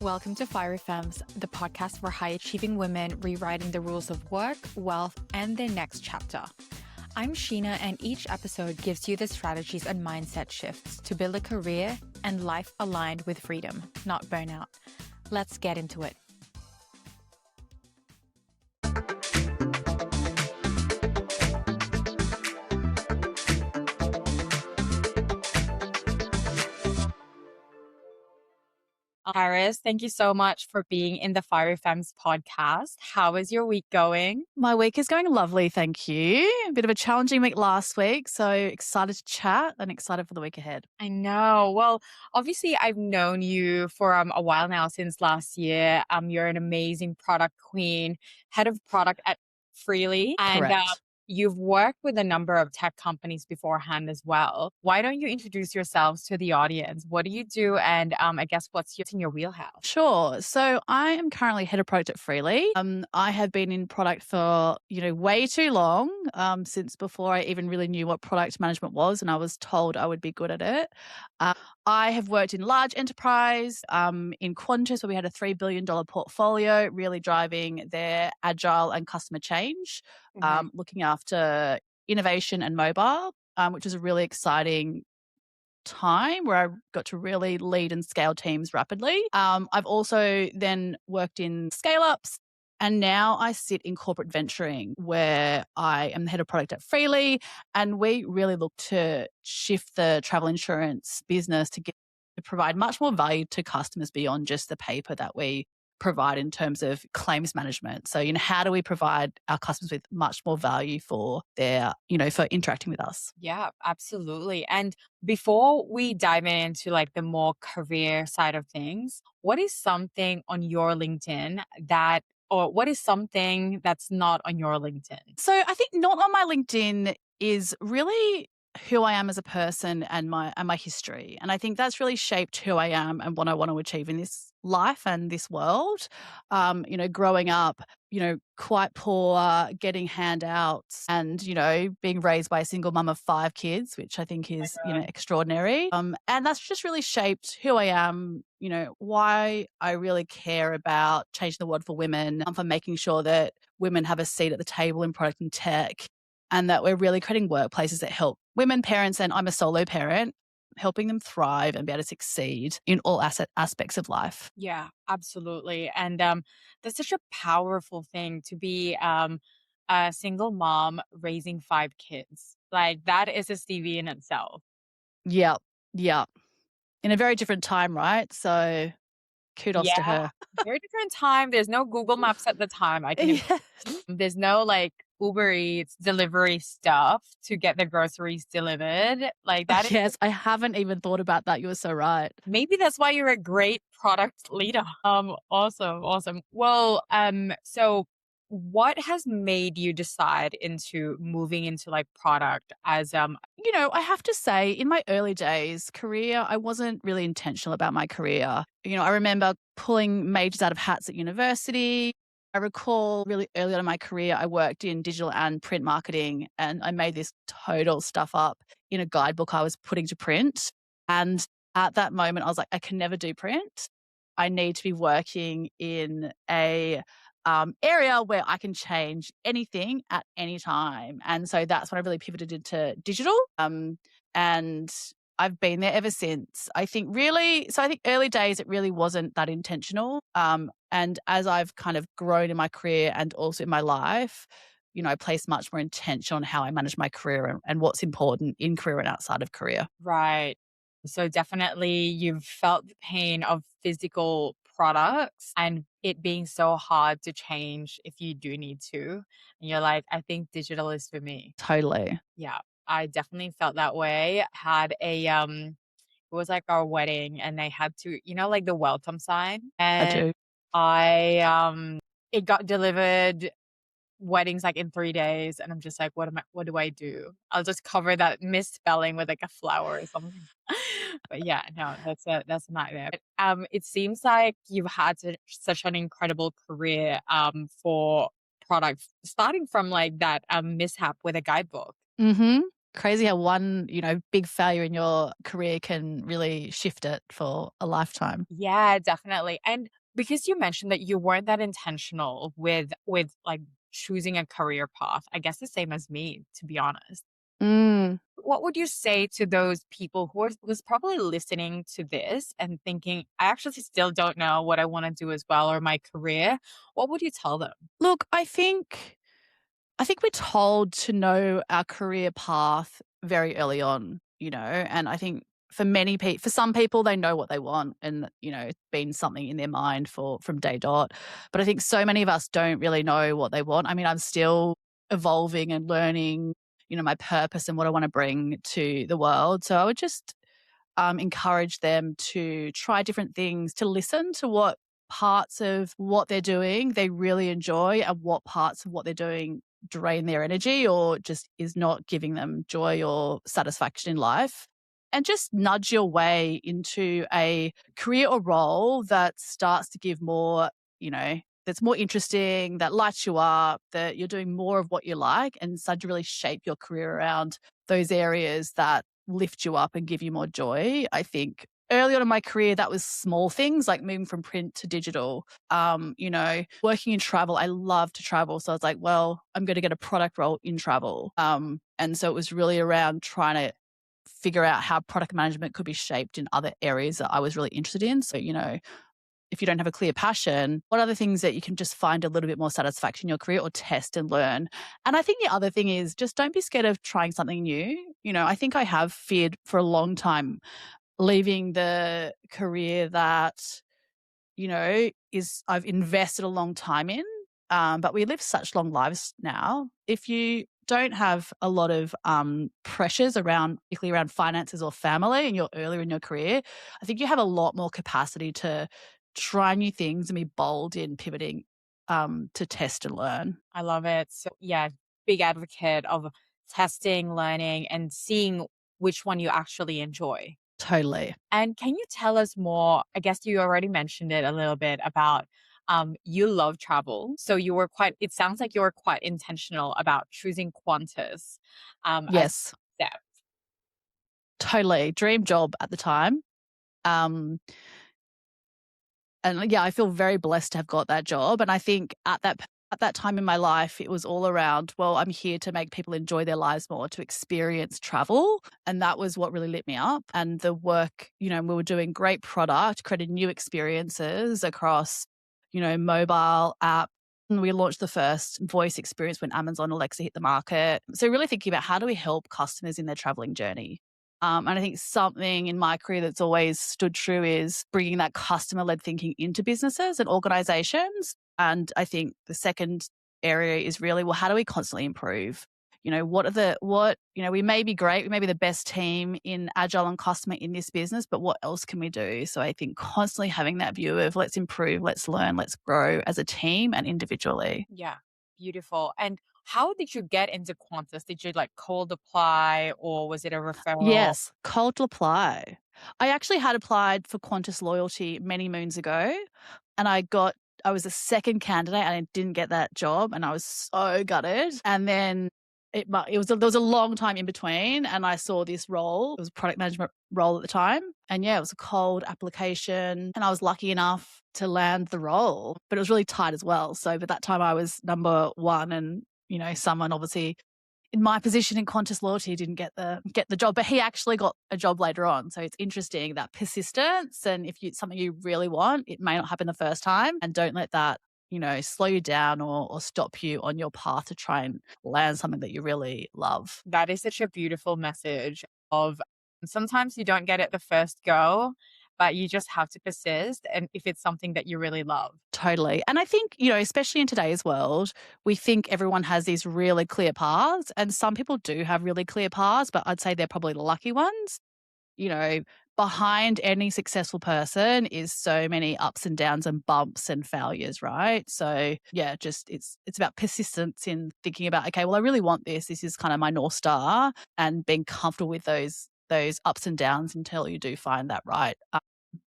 Welcome to Fiery Femmes, the podcast for high-achieving women rewriting the rules of work, wealth, and their next chapter. I'm Sheena, and each episode gives you the strategies and mindset shifts to build a career and life aligned with freedom, not burnout. Let's get into it. Karis, thank you so much for being in the Fiery Femmes podcast. How is your week going? My week is going lovely, thank you. A bit of a challenging week last week, so excited to chat and excited for the week ahead. I know. Well, obviously, I've known you for a while now, since last year. You're an amazing product queen, head of product at Freely. And Correct. you've worked with a number of tech companies beforehand as well. Why don't you introduce yourselves to the audience? What do you do? And I guess what's in your wheelhouse? Sure. So I am currently head of product at Freely. I have been in product for, way too long, since before I even really knew what product management was, and I was told I would be good at it. I have worked in large enterprise, in Qantas, where we had a $3 billion portfolio, really driving their agile and customer change, looking after innovation and mobile, which was a really exciting time where I got to really lead and scale teams rapidly. I've also then worked in scale-ups, and now I sit in corporate venturing, where I am the head of product at Freely, and we really look to shift the travel insurance business to provide much more value to customers beyond just the paper that we provide in terms of claims management. So, how do we provide our customers with much more value for their, for interacting with us? Yeah, absolutely. And before we dive into the more career side of things, what is something on your LinkedIn or what is something that's not on your LinkedIn? So I think not on my LinkedIn is really who I am as a person and my history. And I think that's really shaped who I am and what I want to achieve in this life and this world. Growing up, quite poor, getting handouts and, being raised by a single mum of 5 kids, which I think is, extraordinary. And that's just really shaped who I am, why I really care about changing the world for women, for making sure that women have a seat at the table in product and tech, and that we're really creating workplaces that help women, parents, and I'm a solo parent, helping them thrive and be able to succeed in all aspects of life. Yeah, absolutely. And that's such a powerful thing to be a single mom raising 5 kids. That is a CV in itself. Yeah. Yeah. In a very different time, right? So kudos to her. Very different time. There's no Google Maps at the time. There's no Uber Eats delivery stuff to get the groceries delivered. That. Yes, I haven't even thought about that. You were so right. Maybe that's why you're a great product leader. Awesome. Well, so what has made you decide into moving into product as I have to say, in my early days career, I wasn't really intentional about my career. I remember pulling majors out of hats at university. I recall really early on in my career, I worked in digital and print marketing, and I made this total stuff up in a guidebook I was putting to print. And at that moment, I was like, I can never do print. I need to be working in a area where I can change anything at any time. And so that's when I really pivoted into digital. And I've been there ever since. I think early days, it really wasn't that intentional. And as I've kind of grown in my career and also in my life, I place much more intention on how I manage my career and what's important in career and outside of career. Right. So definitely you've felt the pain of physical products and it being so hard to change if you do need to. And you're like, I think digital is for me. Totally. Yeah, I definitely felt that way. Had it was our wedding and they had to, the welcome sign. And it got delivered weddings in 3 days, and I'm just like, what do I do? I'll just cover that misspelling with a flower or something. But yeah, no, that's a nightmare. But, it seems like you've had such an incredible career for products, starting from that mishap with a guidebook. Mm-hmm. crazy how one, big failure in your career can really shift it for a lifetime. Yeah, definitely. And because you mentioned that you weren't that intentional with like choosing a career path, I guess the same as me, to be honest. Mm. What would you say to those people who was probably listening to this and thinking, I actually still don't know what I want to do as well or my career? What would you tell them? Look, I think we're told to know our career path very early on, and I think for many people, for some people, they know what they want and, it's been something in their mind from day dot. But I think so many of us don't really know what they want. I mean, I'm still evolving and learning, my purpose and what I want to bring to the world. So I would just encourage them to try different things, to listen to what parts of what they're doing they really enjoy and what parts of what they're doing drain their energy or just is not giving them joy or satisfaction in life. And just nudge your way into a career or role that starts to give more, that's more interesting, that lights you up, that you're doing more of what you like and start to really shape your career around those areas that lift you up and give you more joy. I think early on in my career, that was small things like moving from print to digital. Working in travel, I love to travel. So I was like, well, I'm going to get a product role in travel. And so it was really around trying to figure out how product management could be shaped in other areas that I was really interested in. So, if you don't have a clear passion, what are the things that you can just find a little bit more satisfaction in your career or test and learn? And I think the other thing is just don't be scared of trying something new. I think I have feared for a long time leaving the career that, is I've invested a long time in. But we live such long lives now. If you don't have a lot of pressures around, particularly around finances or family, and you're earlier in your career, I think you have a lot more capacity to try new things and be bold in pivoting to test and learn. I love it. So, yeah, big advocate of testing, learning, and seeing which one you actually enjoy. Totally. And can you tell us more? I guess you already mentioned it a little bit about you love travel. So it sounds like you were quite intentional about choosing Qantas as Yes, a step. totally. Dream job at the time. Um, And yeah, I feel very blessed to have got that job. And I think at that time in my life, it was all around, well, I'm here to make people enjoy their lives more, to experience travel. And that was what really lit me up. And the work, we were doing great product, created new experiences across, mobile app. And we launched the first voice experience when Amazon Alexa hit the market. So really thinking about how do we help customers in their traveling journey? And I think something in my career that's always stood true is bringing that customer-led thinking into businesses and organizations. And I think the second area is really, well, how do we constantly improve? We may be great, we may be the best team in agile and customer in this business, but what else can we do? So I think constantly having that view of let's improve, let's learn, let's grow as a team and individually. Yeah, beautiful. And how did you get into Qantas? Did you like cold apply or was it a referral? Yes, cold apply. I actually had applied for Qantas Loyalty many moons ago, and I was the second candidate and I didn't get that job, and I was so gutted. And then there was a long time in between, and I saw this role. It was a product management role at the time, and yeah, it was a cold application, and I was lucky enough to land the role, but it was really tight as well. So, by that time, I was number one, and someone obviously in my position in Qantas Loyalty didn't get the job, but he actually got a job later on. So it's interesting that persistence, and if it's something you really want, it may not happen the first time, and don't let that, slow you down or stop you on your path to try and land something that you really love. That is such a beautiful message of sometimes you don't get it the first go, but you just have to persist. And if it's something that you really love. Totally. And I think, especially in today's world, we think everyone has these really clear paths, and some people do have really clear paths, but I'd say they're probably the lucky ones. you know, Behind any successful person is so many ups and downs and bumps and failures, right? So yeah, just it's about persistence in thinking about, okay, well, I really want this. This is kind of my North Star, and being comfortable with those ups and downs until you do find that right.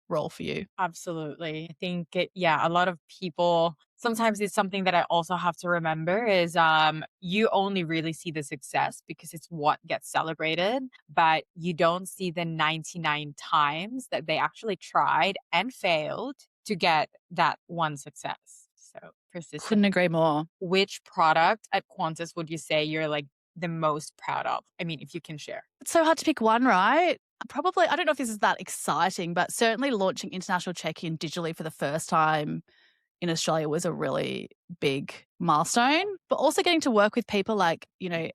role for you? Absolutely. I think a lot of people sometimes it's something that I also have to remember is you only really see the success because it's what gets celebrated, but you don't see the 99 times that they actually tried and failed to get that one success. So persistent. Couldn't agree more. Which product at Qantas would you say you're like the most proud of? I mean, if you can share. It's so hard to pick one, right? Probably, I don't know if this is that exciting, but certainly launching international check-in digitally for the first time in Australia was a really big milestone, but also getting to work with people like,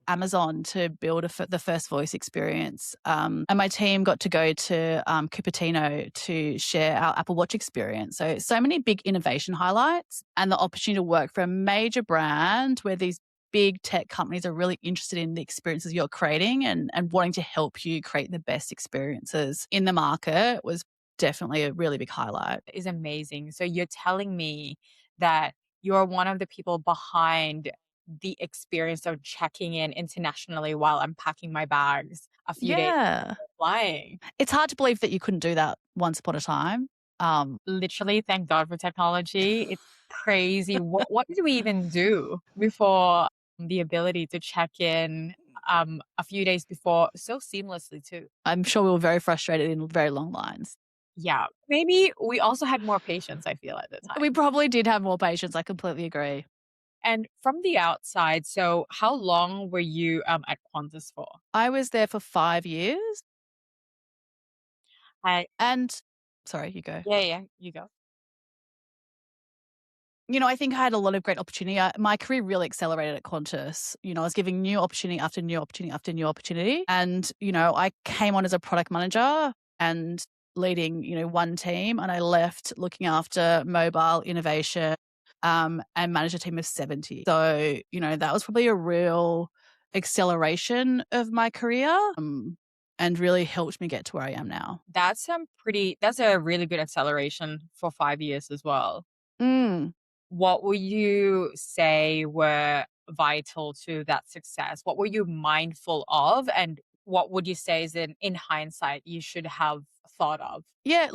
Amazon to build the first voice experience. And my team got to go to Cupertino to share our Apple Watch experience. So many big innovation highlights and the opportunity to work for a major brand where these big tech companies are really interested in the experiences you're creating and wanting to help you create the best experiences in the market was definitely a really big highlight. Is amazing. So you're telling me that you're one of the people behind the experience of checking in internationally while I'm packing my bags a few days Yeah. before flying. It's hard to believe that you couldn't do that once upon a time. Literally, thank God for technology. It's crazy. What did we even do before the ability to check in a few days before so seamlessly too? I'm sure we were very frustrated in very long lines. Yeah. Maybe we also had more patience, I feel, at the time. We probably did have more patience. I completely agree. And from the outside, so how long were you at Qantas for? I was there for 5 years. I And sorry, you go. Yeah, you go. I think I had a lot of great opportunity. My career really accelerated at Qantas. I was giving new opportunity after new opportunity after new opportunity. And, I came on as a product manager and leading, one team, and I left looking after mobile innovation and managed a team of 70. So, that was probably a real acceleration of my career and really helped me get to where I am now. That's a really good acceleration for 5 years as well. Mm. What would you say were vital to that success? What were you mindful of? And what would you say is in hindsight you should have thought of? Yeah,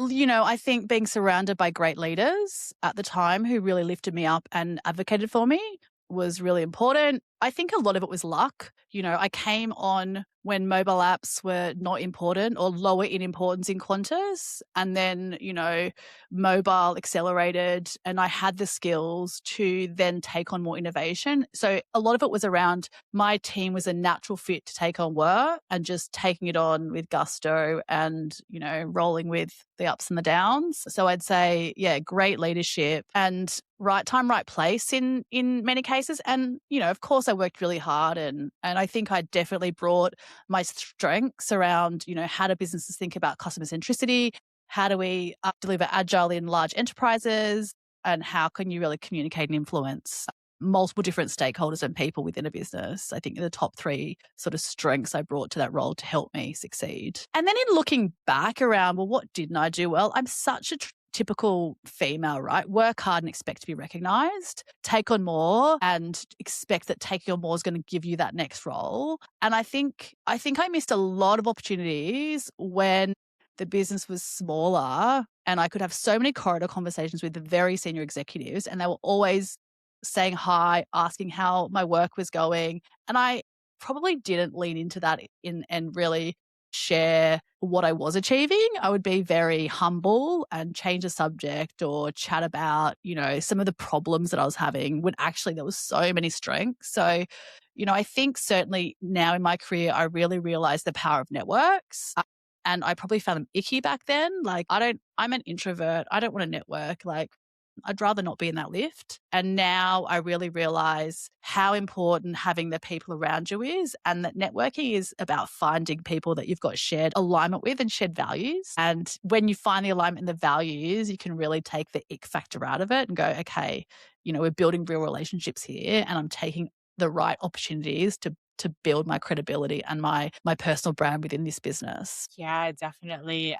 I think being surrounded by great leaders at the time who really lifted me up and advocated for me was really important. I think a lot of it was luck. I came on when mobile apps were not important or lower in importance in Qantas. And then, mobile accelerated and I had the skills to then take on more innovation. So a lot of it was around my team was a natural fit to take on work and just taking it on with gusto and, rolling with the ups and the downs. So I'd say, yeah, great leadership and right time, right place in many cases. And, of course I worked really hard and I think I definitely brought my strengths around, how do businesses think about customer centricity? How do we deliver agile in large enterprises? And how can you really communicate and influence multiple different stakeholders and people within a business? I think the top 3 sort of strengths I brought to that role to help me succeed. And then in looking back around, well, what didn't I do well? I'm such a typical female, right? Work hard and expect to be recognized, take on more and expect that taking on more is going to give you that next role. And I think I missed a lot of opportunities when the business was smaller and I could have so many corridor conversations with the very senior executives and they were always saying hi, asking how my work was going. And I probably didn't lean into that and really share what I was achieving. I would be very humble and change the subject or chat about, some of the problems that I was having when actually there was so many strengths. So, I think certainly now in my career, I really realized the power of networks. And I probably found them icky back then. Like, I'm an introvert. I don't want to network. Like, I'd rather not be in that lift. And now I really realize how important having the people around you is, and that networking is about finding people that you've got shared alignment with and shared values. And when you find the alignment and the values, you can really take the ick factor out of it and go, okay, we're building real relationships here and I'm taking the right opportunities to build my credibility and my personal brand within this business. Yeah, definitely.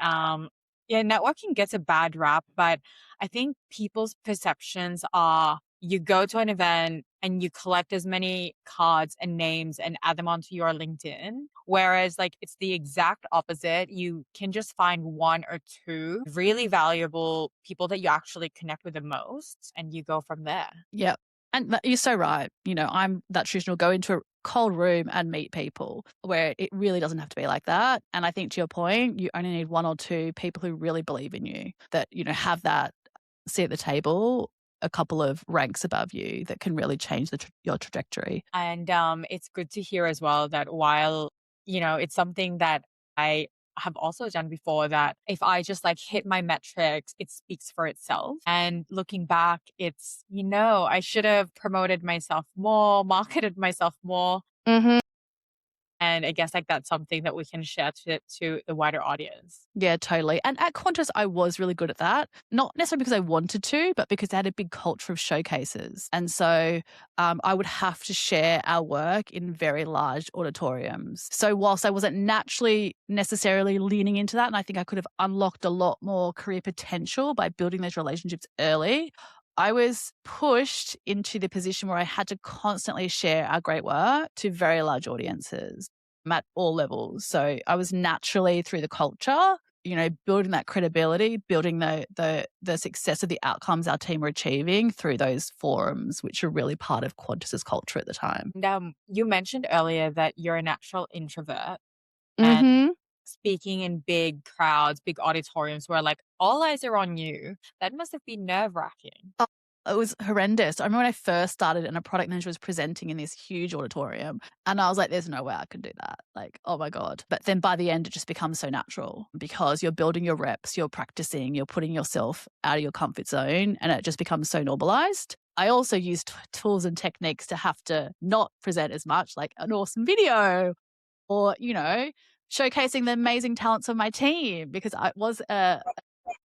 Networking gets a bad rap, but I think people's perceptions are you go to an event and you collect as many cards and names and add them onto your LinkedIn. Whereas like it's the exact opposite. You can just find one or two really valuable people that you actually connect with the most and you go from there. Yep. And you're so right. I'm that traditional go into a cold room and meet people, where it really doesn't have to be like that. And I think to your point, you only need one or two people who really believe in you, that, have that seat at the table a couple of ranks above you, that can really change your trajectory. And it's good to hear as well that while, it's something that I have also done before, that if I just like hit my metrics, it speaks for itself. And looking back, it's, I should have promoted myself more, marketed myself more. Mm-hmm. And I guess like that's something that we can share to the wider audience. Yeah, totally. And at Qantas, I was really good at that. Not necessarily because I wanted to, but because they had a big culture of showcases. And so I would have to share our work in very large auditoriums. So whilst I wasn't naturally necessarily leaning into that, and I think I could have unlocked a lot more career potential by building those relationships early, I was pushed into the position where I had to constantly share our great work to very large audiences at all levels. So I was naturally, through the culture, building that credibility, building the success of the outcomes our team were achieving through those forums, which are really part of Qantas's culture at the time. And you mentioned earlier that you're a natural introvert. And Mm-hmm. speaking in big crowds, big auditoriums where like all eyes are on you, that must have been nerve-wracking. Oh, it was horrendous. I remember when I first started and a product manager was presenting in this huge auditorium, and I was like, there's no way I can do that. Like, oh my God. But then by the end, it just becomes so natural because you're building your reps, you're practicing, you're putting yourself out of your comfort zone, and it just becomes so normalized. I also used tools and techniques to have to not present as much, like an awesome video or, showcasing the amazing talents of my team, because it was a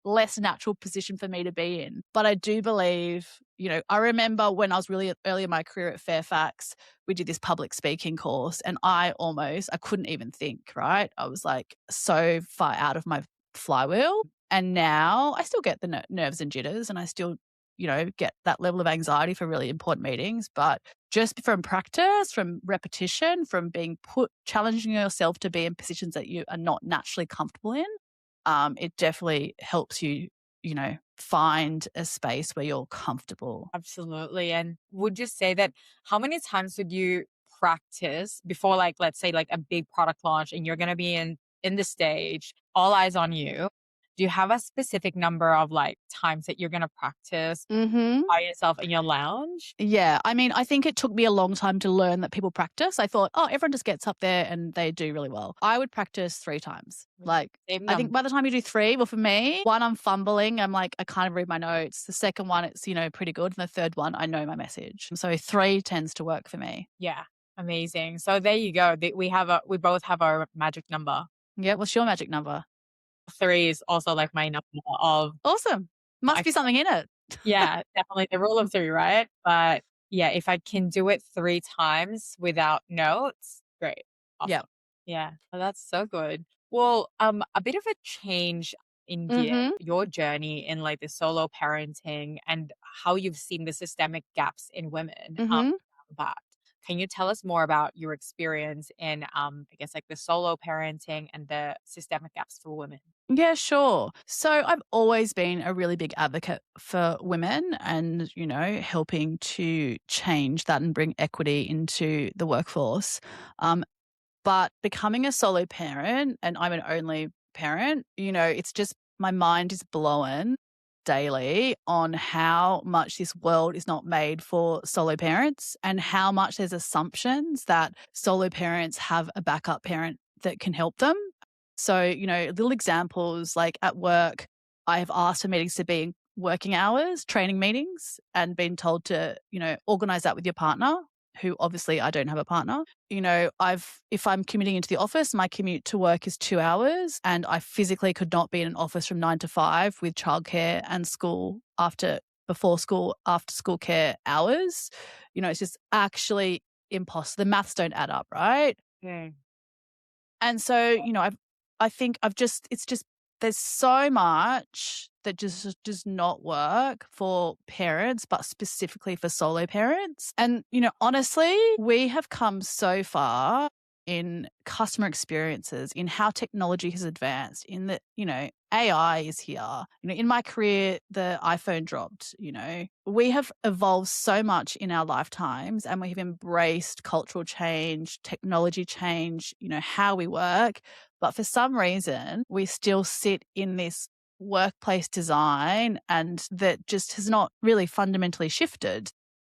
less natural position for me to be in. But I do believe, I remember when I was really early in my career at Fairfax, we did this public speaking course and I couldn't even think, right? I was like so far out of my flywheel. And now I still get the nerves and jitters, and I still, get that level of anxiety for really important meetings. But just from practice, from repetition, from challenging yourself to be in positions that you are not naturally comfortable in, it definitely helps you, find a space where you're comfortable. Absolutely. And would you say that how many times would you practice before, like, let's say like a big product launch and you're going to be in the stage, all eyes on you? Do you have a specific number of like times that you're going to practice Mm-hmm. by yourself in your lounge? Yeah. I mean, I think it took me a long time to learn that people practice. I thought, oh, everyone just gets up there and they do really well. I would practice 3 times. Like, I think by the time you do 3, well, for me, 1, I'm fumbling. I'm like, I can't read my notes. The second one, it's, pretty good. And the third one, I know my message. So 3 tends to work for me. Yeah. Amazing. So there you go. We both have our magic number. Yeah. What's your magic number? 3 is also like my number of. Awesome. Must be something in it. Yeah, definitely the rule of 3, right? But yeah, if I can do it 3 times without notes, great. Awesome. Yeah. Yeah. Well, that's so good. Well, a bit of a change in gear, your journey in like the solo parenting and how you've seen the systemic gaps in women. That. Can you tell us more about your experience in, I guess, like the solo parenting and the systemic gaps for women? Yeah, sure. So I've always been a really big advocate for women and, helping to change that and bring equity into the workforce. But becoming a solo parent, and I'm an only parent, it's just my mind is blown daily on how much this world is not made for solo parents and how much there's assumptions that solo parents have a backup parent that can help them. So, little examples like at work, I have asked for meetings to be in working hours, training meetings, and been told to, organize that with your partner, who obviously I don't have a partner. If I'm commuting into the office, my commute to work is 2 hours and I physically could not be in an office from 9 to 5 with childcare and school before school, after school care hours. It's just actually impossible. The maths don't add up, right? Yeah. And so, I think it's just, there's so much that just does not work for parents, but specifically for solo parents. And, honestly, we have come so far in customer experiences, in how technology has advanced, in that, AI is here. In my career, the iPhone dropped, We have evolved so much in our lifetimes, and we have embraced cultural change, technology change, how we work. But for some reason, we still sit in this workplace design and that just has not really fundamentally shifted.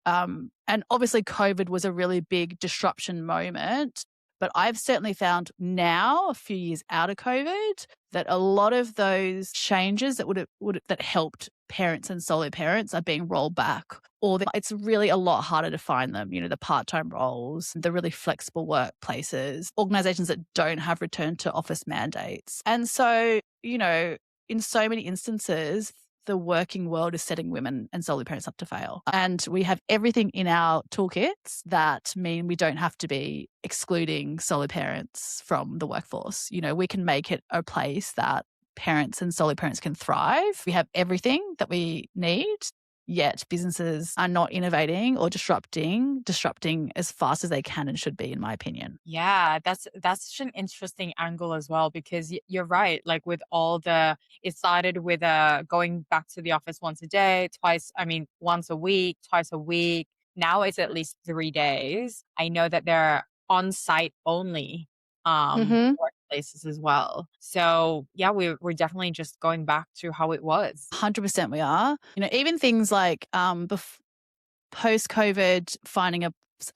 And obviously COVID was a really big disruption moment, but I've certainly found now, a few years out of COVID, that a lot of those changes that helped parents and solo parents are being rolled back, or it's really a lot harder to find them. The part-time roles, the really flexible workplaces, organizations that don't have return to office mandates. And so, in so many instances, the working world is setting women and solo parents up to fail. And we have everything in our toolkits that mean we don't have to be excluding solo parents from the workforce. We can make it a place that parents and solo parents can thrive. We have everything that we need, yet businesses are not innovating or disrupting as fast as they can and should be, in my opinion. Yeah, that's such an interesting angle as well, because you're right. Like with it started with going back to the office once a day, once a week, twice a week. Now it's at least 3 days. I know that they're on site only workplaces as well. So yeah, we're definitely just going back to how it was. 100% we are. Even things like post-COVID, finding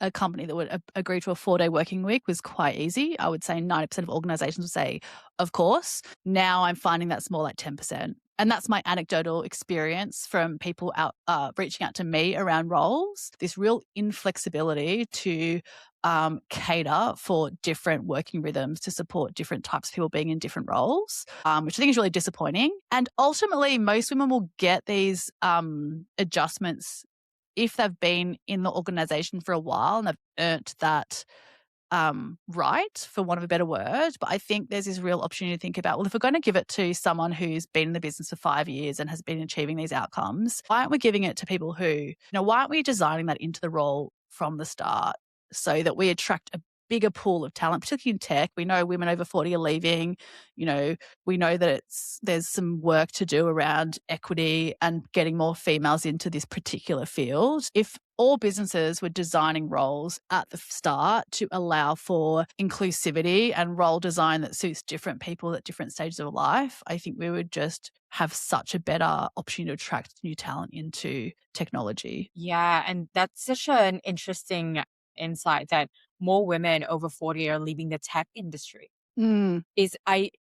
a company that would agree to a 4-day working week was quite easy. I would say 90% of organizations would say, of course. Now I'm finding that's more like 10%. And that's my anecdotal experience from people reaching out to me around roles, this real inflexibility to cater for different working rhythms to support different types of people being in different roles, which I think is really disappointing. And ultimately, most women will get these adjustments if they've been in the organization for a while and they've earned that right, for want of a better word. But I think there's this real opportunity to think about, well, if we're going to give it to someone who's been in the business for 5 years and has been achieving these outcomes, why aren't we giving it to people who, why aren't we designing that into the role from the start so that we attract a bigger pool of talent, particularly in tech? We know women over 40 are leaving. We know that there's some work to do around equity and getting more females into this particular field. If all businesses were designing roles at the start to allow for inclusivity and role design that suits different people at different stages of life, I think we would just have such a better opportunity to attract new talent into technology. Yeah, and that's such an interesting insight that more women over 40 are leaving the tech industry.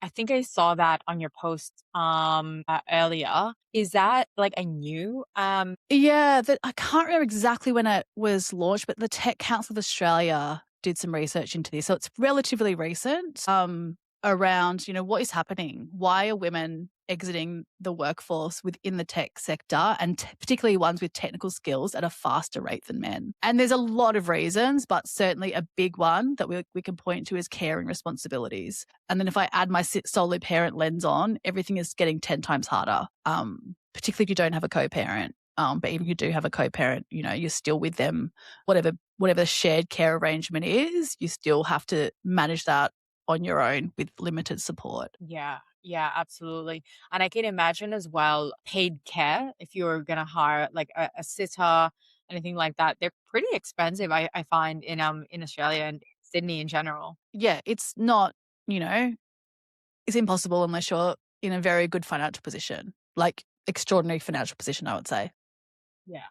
I think I saw that on your post earlier. Is that like a new Yeah, I can't remember exactly when it was launched, but the Tech Council of Australia did some research into this. So it's relatively recent, around, what is happening? Why are women exiting the workforce within the tech sector, and particularly ones with technical skills, at a faster rate than men? And there's a lot of reasons, but certainly a big one that we can point to is caring responsibilities. And then if I add my solo parent lens on, everything is getting 10 times harder, particularly if you don't have a co-parent. But even if you do have a co-parent, you're still with them, whatever the shared care arrangement is, you still have to manage that on your own with limited support. Yeah, absolutely. And I can imagine as well paid care, if you're going to hire like a sitter, anything like that. They're pretty expensive, I find, in Australia and Sydney in general. Yeah, it's not, it's impossible unless you're in a very good financial position, like extraordinary financial position, I would say. Yeah.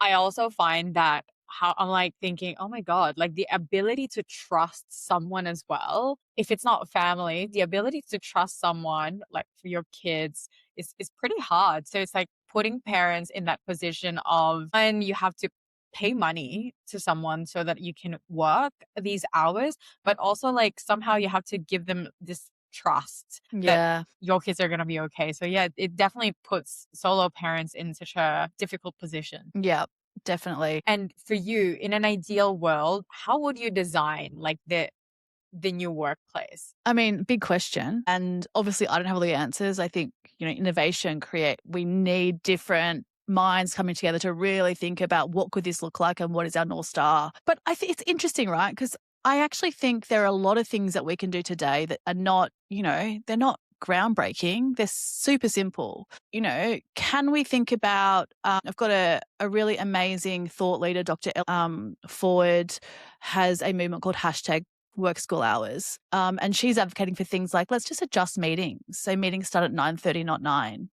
I also find that how I'm like thinking, oh my God, like the ability to trust someone as well. If it's not family, the ability to trust someone like for your kids is pretty hard. So it's like putting parents in that position of, and you have to pay money to someone so that you can work these hours, but also like somehow you have to give them this trust that your kids are going to be okay. So yeah, it definitely puts solo parents in such a difficult position. Yeah, definitely. And for you, in an ideal world, how would you design like the new workplace? I mean, big question. And obviously I don't have all the answers. I think, innovation, we need different minds coming together to really think about what could this look like and what is our North Star. But I think it's interesting, right? Because I actually think there are a lot of things that we can do today that are not, they're not groundbreaking. They're super simple. Can we think about, I've got a really amazing thought leader, Dr. Ford, has a movement called #work school hours. And she's advocating for things like, let's just adjust meetings. So meetings start at 9:30, not 9.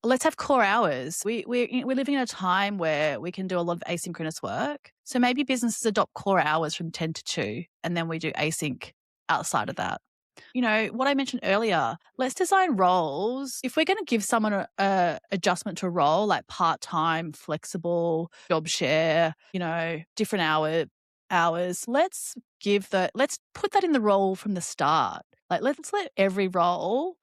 Let's have core hours. We're living in a time where we can do a lot of asynchronous work. So maybe businesses adopt core hours from 10 to 2, and then we do async outside of that. What I mentioned earlier, let's design roles. If we're going to give someone a adjustment to a role, like part-time, flexible, job share, different hours, let's put that in the role from the start. Like, let's let every role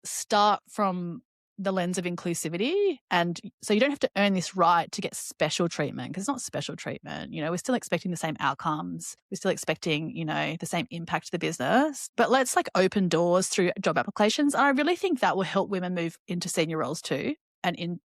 start from the lens of inclusivity. And so you don't have to earn this right to get special treatment, because it's not special treatment. We're still expecting the same outcomes. We're still expecting, the same impact to the business. But let's open doors through job applications. And I really think that will help women move into senior roles too.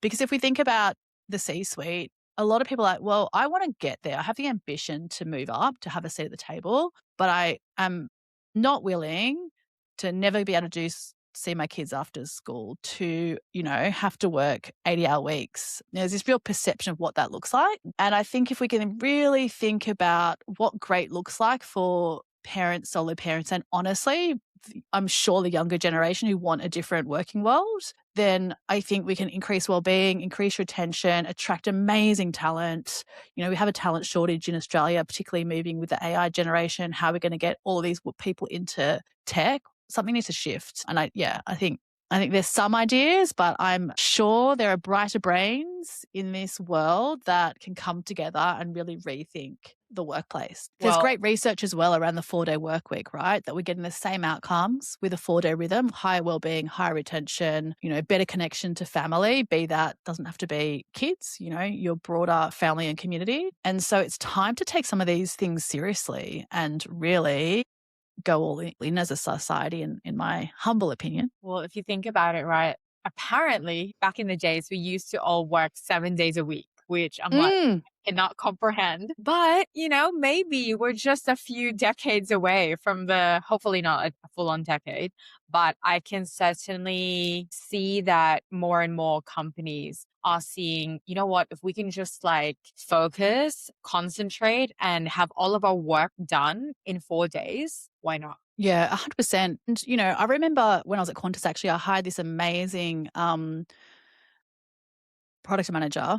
Because if we think about the C-suite, a lot of people are like, well, I want to get there. I have the ambition to move up, to have a seat at the table, but I am not willing to never be able to see my kids after school, to, have to work 80-hour weeks. There's this real perception of what that looks like. And I think if we can really think about what great looks like for parents, solo parents, and honestly, I'm sure the younger generation who want a different working world, then I think we can increase wellbeing, increase retention, attract amazing talent. We have a talent shortage in Australia, particularly moving with the AI generation. How are we going to get all of these people into tech? Something needs to shift. And I think there's some ideas, but I'm sure there are brighter brains in this world that can come together and really rethink the workplace. There's great research as well around the 4-day work week, right? That we're getting the same outcomes with a 4-day rhythm, higher wellbeing, higher retention, better connection to family, doesn't have to be kids, your broader family and community. And so it's time to take some of these things seriously and really go all in as a society, in my humble opinion. Well, if you think about it, right, apparently back in the days, we used to all work 7 days a week, which I'm like, I cannot comprehend. But, maybe we're just a few decades away from hopefully not a full-on decade, but I can certainly see that more and more companies are seeing, if we can just focus, concentrate, and have all of our work done in 4 days, why not? Yeah, 100%. And, I remember when I was at Qantas, actually, I hired this amazing product manager.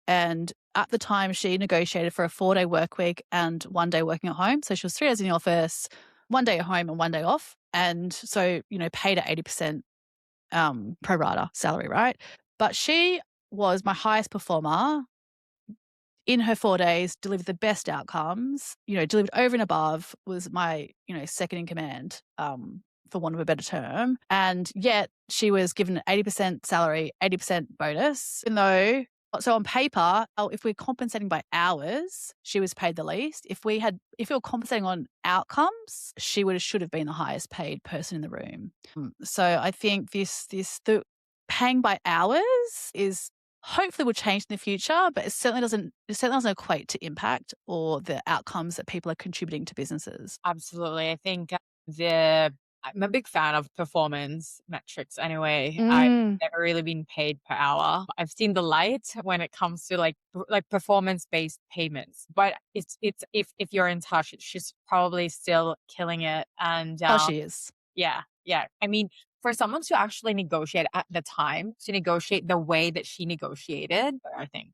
And at the time, she negotiated for a 4-day work week and 1 day working at home. So she was 3 days in the office, 1 day at home and 1 day off. And so, paid at 80% pro rata salary, right? But she was my highest performer in her 4 days, delivered the best outcomes, delivered over and above, was my, second in command, for want of a better term. And yet she was given an 80% salary, 80% bonus, even though, so on paper, if we're compensating by hours, she was paid the least. If we were compensating on outcomes, she should have been the highest paid person in the room. So I think the paying by hours is hopefully will change in the future, but it certainly doesn't equate to impact or the outcomes that people are contributing to businesses. Absolutely. I think I'm a big fan of performance metrics anyway. I've never really been paid per hour. I've seen the light when it comes to performance-based payments, but it's if you're in touch, she's probably still killing it. And she is. Yeah. I mean, for someone to actually negotiate at the time, to negotiate the way that she negotiated, I think.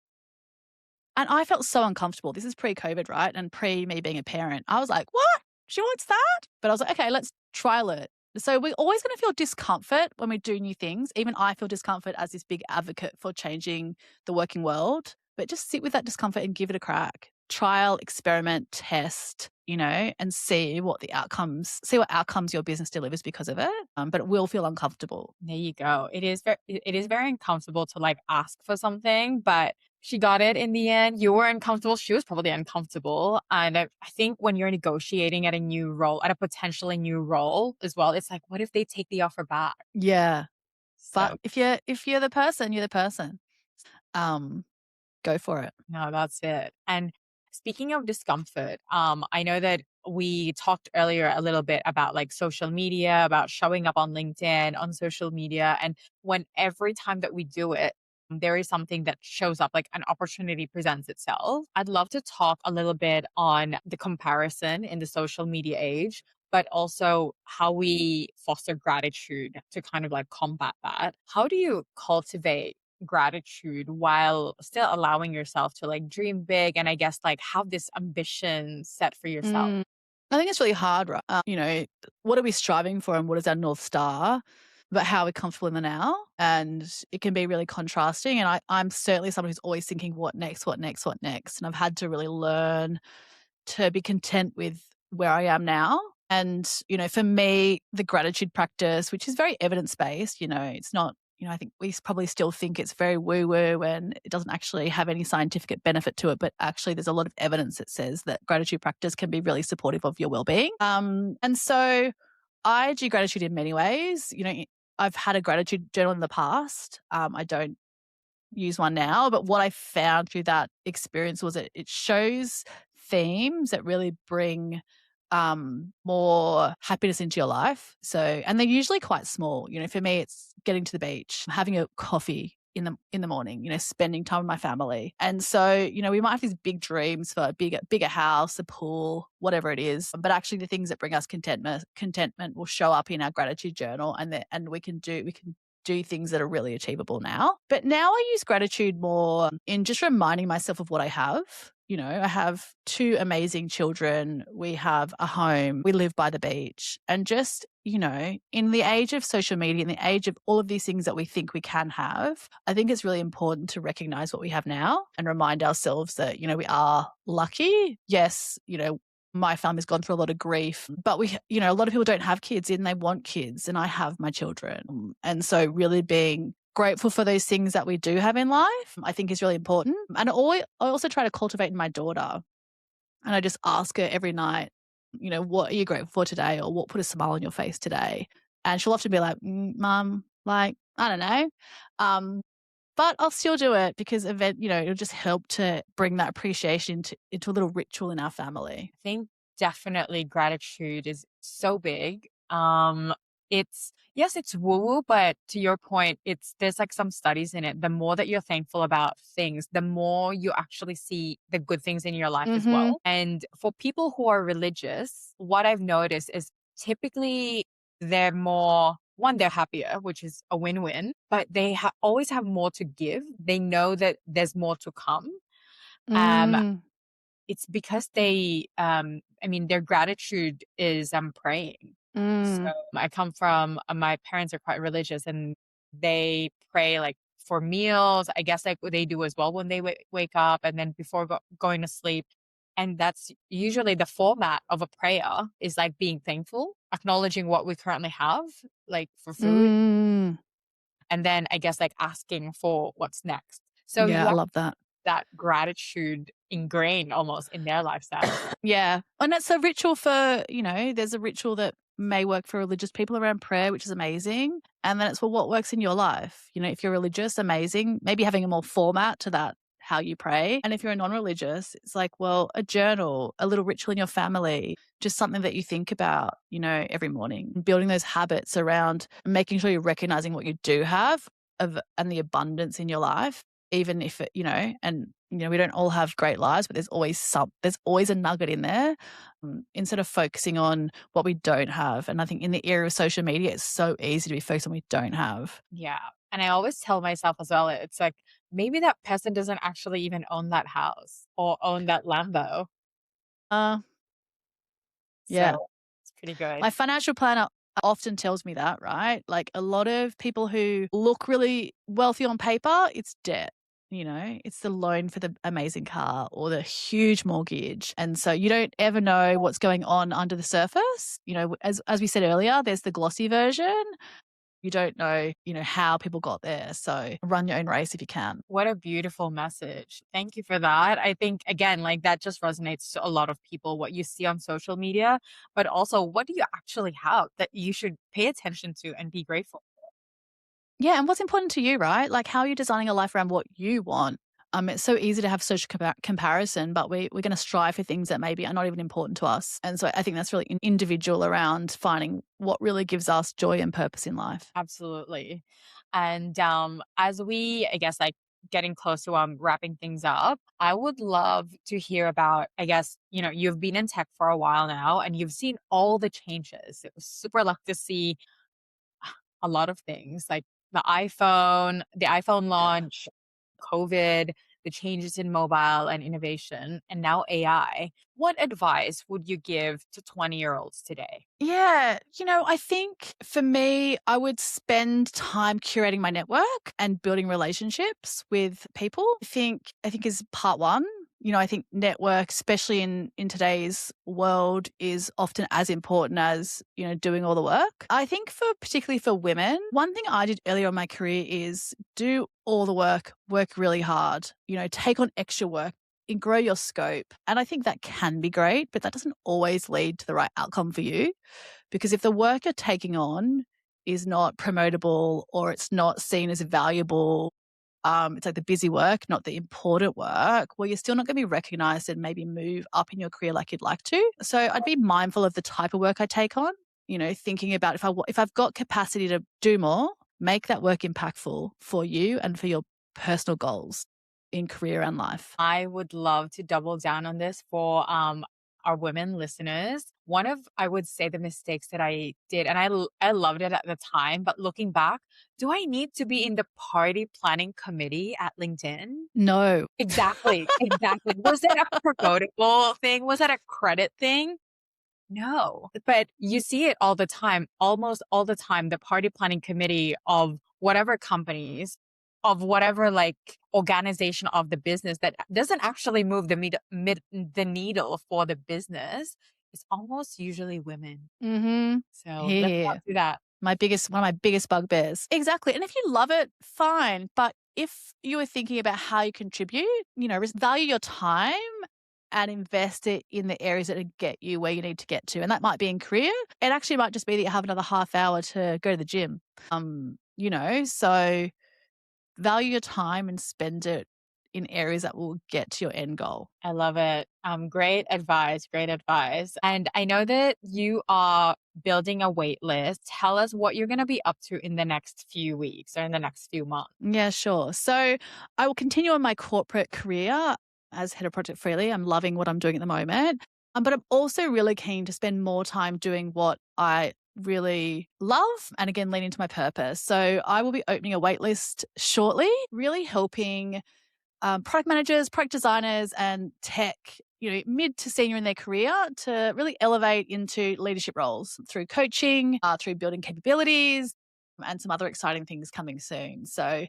And I felt so uncomfortable. This is pre-COVID, right? And pre me being a parent. I was like, what? She wants that? But I was like, okay, let's trial it. So we're always going to feel discomfort when we do new things. Even I feel discomfort as this big advocate for changing the working world. But just sit with that discomfort and give it a crack. Trial, experiment, test, and see what outcomes your business delivers because of it. But it will feel uncomfortable. There you go. It is very uncomfortable to ask for something, but she got it in the end. You were uncomfortable. She was probably uncomfortable. And I think when you're negotiating at a new role, at a potentially new role as well, it's like, what if they take the offer back? Yeah. But So if you're the person, you're the person. Go for it. no, that's it. And speaking of discomfort, I know that we talked earlier a little bit about like social media, about showing up on LinkedIn, on social media. And when every time that we do it, there is something that shows up, like an opportunity presents itself. I'd love to talk a little bit on the comparison in the social media age, but also how we foster gratitude to kind of like combat that. How do you cultivate gratitude while still allowing yourself to like dream big and I guess like have this ambition set for yourself? I think it's really hard, right? What are we striving for and what is our North Star? But how we're comfortable in the now. And it can be really contrasting. And I'm certainly someone who's always thinking, what next, what next, what next? And I've had to really learn to be content with where I am now. And, for me, the gratitude practice, which is very evidence-based, it's not, I think we probably still think it's very woo-woo and it doesn't actually have any scientific benefit to it. But actually, there's a lot of evidence that says that gratitude practice can be really supportive of your well-being. And so I do gratitude in many ways. I've had a gratitude journal in the past. I don't use one now, but what I found through that experience was it shows themes that really bring more happiness into your life. So, and they're usually quite small. For me, it's getting to the beach, having a coffee in the morning, spending time with my family. And so, we might have these big dreams for a bigger house, a pool, whatever it is. But actually the things that bring us contentment will show up in our gratitude journal and we can do things that are really achievable now. But now I use gratitude more in just reminding myself of what I have. I have 2 amazing children. We have a home. We live by the beach. And just, in the age of social media, in the age of all of these things that we think we can have, I think it's really important to recognize what we have now and remind ourselves that, we are lucky. Yes, my family's gone through a lot of grief, but a lot of people don't have kids and they want kids, and I have my children. And so really being grateful for those things that we do have in life, I think is really important. And I also try to cultivate in my daughter. And I just ask her every night, what are you grateful for today? Or what put a smile on your face today? And she'll often be like, Mum, like, I don't know. But I'll still do it because it'll just help to bring that appreciation into a little ritual in our family. I think definitely gratitude is so big. It's woo-woo, but to your point, there's like some studies in it. The more that you're thankful about things, the more you actually see the good things in your life as well. And for people who are religious, what I've noticed is typically they're more, one, they're happier, which is a win-win, but they always have more to give. They know that there's more to come. It's because their gratitude is praying. So I come from, my parents are quite religious and they pray like for meals, I guess like what they do as well when they wake up and then before going to sleep. And that's usually the format of a prayer is like being thankful, acknowledging what we currently have, like for food. And then I guess like asking for what's next. So yeah, I love that. That gratitude ingrained almost in their lifestyle. Yeah. And that's a ritual for, there's a ritual that may work for religious people around prayer, which is amazing. And then it's for what works in your life. If you're religious, amazing. Maybe having a more format to that, how you pray. And if you're a non-religious, it's like, well, a journal, a little ritual in your family, just something that you think about, every morning. Building those habits around making sure you're recognizing what you do have and the abundance in your life. Even if it, we don't all have great lives, but there's always a nugget in there instead of focusing on what we don't have. And I think in the era of social media, it's so easy to be focused on what we don't have. Yeah. And I always tell myself as well, it's like, maybe that person doesn't actually even own that house or own that Lambo. Yeah. So it's pretty good. My financial planner often tells me that, right? Like a lot of people who look really wealthy on paper, it's debt. It's the loan for the amazing car or the huge mortgage. And so you don't ever know what's going on under the surface. As we said earlier, there's the glossy version. You don't know, how people got there. So run your own race if you can. What a beautiful message. Thank you for that. I think, again, like that just resonates to a lot of people, what you see on social media, but also what do you actually have that you should pay attention to and be grateful? Yeah. And what's important to you, right? Like, how are you designing a life around what you want? It's so easy to have social comparison, but we're going to strive for things that maybe are not even important to us. And so I think that's really individual around finding what really gives us joy and purpose in life. Absolutely. And as we, I guess, like getting close to wrapping things up, I would love to hear about, I guess, you've been in tech for a while now and you've seen all the changes. It was super lucky to see a lot of things like the iPhone launch, COVID, the changes in mobile and innovation, and now AI. What advice would you give to 20-year-olds today? Yeah, I think for me, I would spend time curating my network and building relationships with people. I think is part one. I think network, especially in today's world, is often as important as, doing all the work. I think particularly for women, one thing I did earlier in my career is do all the work really hard, take on extra work and grow your scope. And I think that can be great, but that doesn't always lead to the right outcome for you. Because if the work you're taking on is not promotable or it's not seen as valuable, it's like the busy work, not the important work, well, you're still not going to be recognized and maybe move up in your career like you'd like to. So I'd be mindful of the type of work I take on, thinking about if I've got capacity to do more, make that work impactful for you and for your personal goals in career and life. I would love to double down on this for our women listeners. One of, I would say, the mistakes that I did, and I loved it at the time, but looking back, do I need to be in the party planning committee at LinkedIn? No. Exactly. Was that a promotable thing? Was that a credit thing? No. But you see it all the time, almost all the time, the party planning committee of whatever companies, of whatever like organization of the business that doesn't actually move the needle for the business. It's almost usually women. Mm-hmm. So let's not do that. One of my biggest bugbears. Exactly. And if you love it, fine. But if you were thinking about how you contribute, value your time and invest it in the areas that get you where you need to get to. And that might be in career. It actually might just be that you have another half hour to go to the gym. So value your time and spend it in areas that will get to your end goal. I love it. Great advice. And I know that you are building a wait list. Tell us what you're going to be up to in the next few weeks or in the next few months. Yeah, sure. So I will continue on my corporate career as head of Project Freely. I'm loving what I'm doing at the moment. But I'm also really keen to spend more time doing what I really love and again, lean into my purpose. So I will be opening a waitlist shortly, really helping product managers, product designers, and tech, mid to senior in their career to really elevate into leadership roles through coaching, through building capabilities, and some other exciting things coming soon. So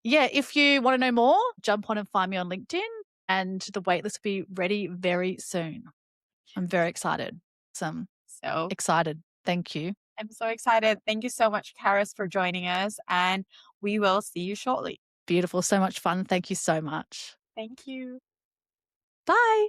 yeah, if you want to know more, jump on and find me on LinkedIn, and the waitlist will be ready very soon. I'm very excited. So excited. Thank you. I'm so excited. Thank you so much, Karis, for joining us, and we will see you shortly. Beautiful. So much fun. Thank you so much. Thank you. Bye.